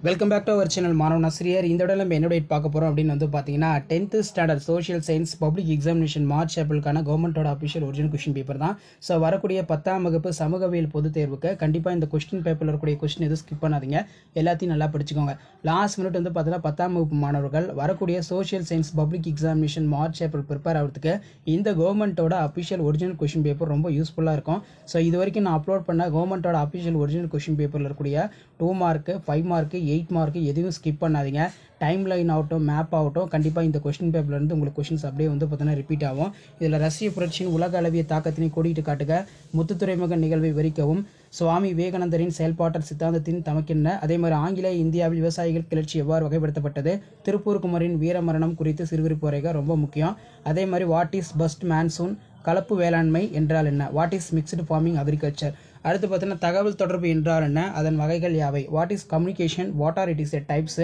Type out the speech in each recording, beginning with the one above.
Welcome back to our channel மாணவன் ஆசிரியர். இந்த இடம் நம்ம என்ன டேட் பார்க்க போகிறோம் அப்படின்னு வந்து பார்த்தீங்கன்னா 10th standard social science public examination March ஏப்ரலுக்கான கவர்மெண்ட்டோட அஃபிஷியல் ஒரிஜினல் கொஸ்டின் பேப்பர் தான். ஸோ வரக்கூடிய 10ஆம் வகுப்பு சமூகவியல் பொதுத் தேர்வுக்கு கண்டிப்பாக இந்த கொஸ்டின் பேப்பரில் இருக்கக்கூடிய கொஸ்டின் எதுவும் ஸ்கிப் பண்ணாதீங்க, எல்லாத்தையும் நல்லா படிச்சுக்கோங்க. லாஸ்ட் மினிட் வந்து பார்த்தீங்கன்னா 10ஆம் வகுப்பு மாணவர்கள் வரக்கூடிய social science public examination March April prepare ஆகிறதுக்கு இந்த கவர்மெண்ட்டோட அஃபிஷியல் ஒரிஜினல் கொஸ்டின் பேப்பர் ரொம்ப யூஸ்ஃபுல்லாக இருக்கும். ஸோ இது வரைக்கும் நான் அப்லோட் பண்ண கவர்மெண்ட்டோட அஃபிஷியல் ஒரிஜினல் கொஸ்டின் பேப்பரில் இருக்கக்கூடிய 2 மார்க்கு 5 மார்க்கு 8 மார்க்கு எதுவும் ஸ்கிப் பண்ணாதீங்க. டைம் லைன் ஆகட்டும், மேப் ஆகட்டும், கண்டிப்பாக இந்த கொஸ்டின் பேப்பர்லேருந்து உங்களுக்கு கொஸ்டின்ஸ் அப்படியே வந்து பார்த்தீங்கன்னா ரிப்பீட் ஆகும். இதில் ரஷ்ய புரட்சியின் உலக அளவிய தாக்கத்தினை கோடிட்டு காட்டுக, முத்துத்துறைமுக நிகழ்வை விவரிக்கவும், சுவாமி விவேகானந்தரின் செயல்பாட்டல் சித்தாந்தத்தின் தமக்கென்ன, அதே மாதிரி ஆங்கிலேய இந்தியாவில் விவசாயிகள் கிளர்ச்சி எவ்வாறு வகைப்படுத்தப்பட்டது, திருப்பூர் குமரின் வீரமரணம் குறித்து சிறுவிருப்பு வரைக ரொம்ப முக்கியம். அதே மாதிரி வாட் இஸ் பஸ்ட் மான்சூன், கலப்பு வேளாண்மை என்றால் என்ன, what is mixed farming agriculture. அடுத்து பார்த்தீங்கன்னா தகவல் தொடர்பு என்றால் என்ன, அதன் வகைகள் யாவை, what is communication, what are it is a types.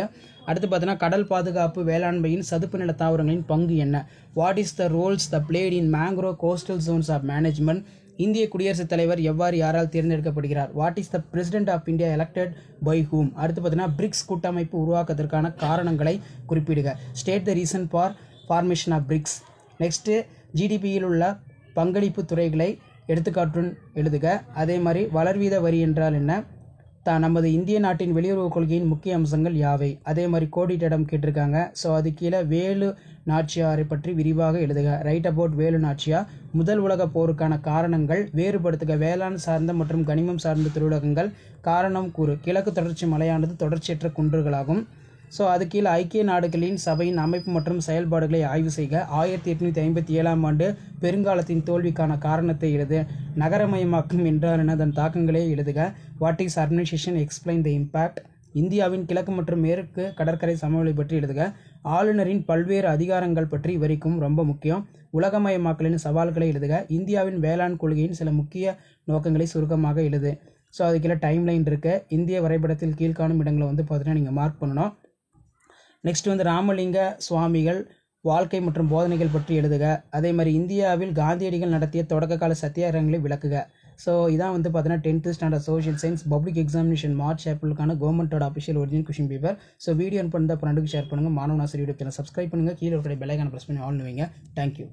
அடுத்து பார்த்தீங்கன்னா கடல் பாதுகாப்பு வேளாண்மையின் சதுப்பு நில தாவரங்களின் பங்கு என்ன, what is the roles the played in mangrove coastal zones of management. இந்திய குடியரசுத் தலைவர் எவ்வாறு யாரால் தேர்ந்தெடுக்கப்படுகிறார், what is the president of India elected by whom. அடுத்து பார்த்தீங்கன்னா பிரிக்ஸ் கூட்டமைப்பு உருவாக்கத்திற்கான காரணங்களை குறிப்பிடுக, state the reason for formation of BRICS. Next ஜிடிபியில் உள்ள பங்களிப்பு துறைகளை எடுத்துக்காட்டுடன் எழுதுக. அதே மாதிரி வளர்வீத வரி என்றால் என்ன, நமது இந்திய நாட்டின் வெளியுறவு கொள்கையின் முக்கிய அம்சங்கள் யாவை. அதே மாதிரி கோடிட்டிடம் கேட்டிருக்காங்க. ஸோ அது கீழே வேலு நாச்சியாரை பற்றி விரிவாக எழுதுக, ரைட் அபவுட் வேலு நாச்சியார். முதல் உலக போருக்கான காரணங்கள் வேறுபடுத்துக, வேளாண் சார்ந்த மற்றும் கனிமம் சார்ந்த தொழிலகங்கள். காரணம் கூறு, கிழக்கு தொடர்ச்சி மலையானது தொடர்ச்சியற்ற குன்றுகளாகும். ஸோ அது கீழே ஐக்கிய நாடுகளின் சபையின் அமைப்பு மற்றும் செயல்பாடுகளை ஆய்வு செய்க. 1857ஆம் ஆண்டு பெருங்காலத்தின் தோல்விக்கான காரணத்தை எழுது. நகரமயமாக்கம் என்றால் அதன் தாக்கங்களே எழுதுக. What is urbanisation, explain the impact. இந்தியாவின் கிழக்கு மற்றும் மேற்கு கடற்கரை சமவெளி பற்றி எழுதுக. ஆளுநரின் பல்வேறு அதிகாரங்கள் பற்றி விவரிக்கும் ரொம்ப முக்கியம். உலகமயமாக்கலின் சவால்களை எழுதுக. இந்தியாவின் வேளாண் கொள்கையின் சில முக்கிய நோக்கங்களை சுருக்கமாக எழுது. ஸோ அதுக்கீழே டைம் லைன் இருக்குது. இந்திய வரைபடத்தில் கீழ்காணும் இடங்களை வந்து பார்த்தீங்கன்னா நீங்கள் மார்க் பண்ணணும். நெக்ஸ்ட் வந்து ராமலிங்க சுவாமிகள் வாழ்க்கை மற்றும் போதனைகள் பற்றி எழுதுக. அதே மாதிரி இந்தியாவில் காந்தியடிகள் நடத்திய தொடக்க கால சத்தியாகிரகங்களை விளக்குக. ஸோ இதான் வந்து பார்த்தீங்கன்னா 10th standard social science public examination March ஏப்ரலுக்கான கவர்மெண்ட்டோட official original question paper. So video பண்ண ஃப்ரெண்டுக்கு ஷேர் பண்ணுங்கள். மாணவன் ஆசிரியர் யூடியூப் சேனல் சப்ஸ்கிரைப் பண்ணுங்கள். கீழே இருக்கிற பெல் ஐகானை ப்ரெஸ் பண்ணி ஆன் பண்ணுவீங்க. தேங்க்யூ.